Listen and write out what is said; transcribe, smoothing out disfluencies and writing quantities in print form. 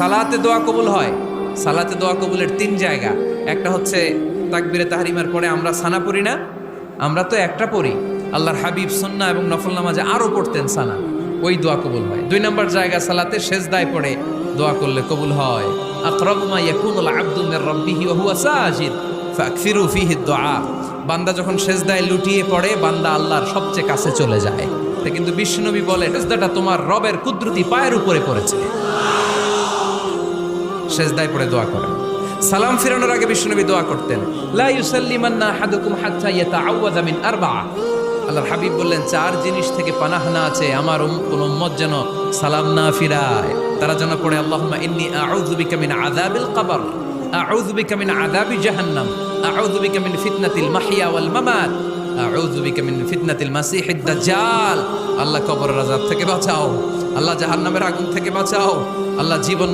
সালাতে দোয়া কবুল হয়। সালাতে দোয়া কবুলের 3 জায়গা। একটা হচ্ছে তাকবীরে তাহরিমার পরে আমরা সানা পড়ি না, আমরা তো একটা পড়ি। আল্লাহর হাবিব সুন্নাহ এবং নফল নামাজে আরো পড়তেন সানা, ওই দোয়া কবুল হয়। 2 নম্বর জায়গা সালাতে সেজদায় পড়ে দোয়া করলে কবুল হয়। আকরাবু মা ইয়াকুনুল আবদু মির রাব্বিহি ওয়া হুয়া সাজিদ ফাকসিরু ফিহি দুআ। বান্দা যখন সেজদায় লুটিয়ে পড়ে বান্দা আল্লাহর সবচেয়ে কাছে চলে যায়। তা কিন্তু বিশ্বনবী বলে সেজদাটা তোমার রবের কুদরতি পায়ের উপরে পড়েছে। সেজদায় পড়ে দোয়া করেন। সালাম ফিরানোর আগে বিশ্বনবী দোয়া করতেন, লা ইউসাল্লিমান্না আহাদুকুম হাত্তা ইয়াতাআওয়াযা মিন আরবা'a। আল্লাহর হাবিব বললেন 4 জিনিস থেকে পানাহ না আছে আমার কোন উম্মত যেন সালাম না ফিরায়। তারা যেন পড়ে আল্লাহুম্মা ইন্নী আউযু বিকা মিন আযাবিল কবর, আউযু বিকা মিন আযাবি জাহান্নাম, আউযু বিকা মিন ফিতনাতিল মাহইয়া ওয়াল মামাত, আউযু বিকা মিন ফিতনাতিল মাসিহিদ দাজ্জাল। আল্লাহ কবরের আযাব থেকে বাঁচাও, আল্লাহ জাহান্নামের আগুন থেকে বাঁচাও, আল্লাহ জীবন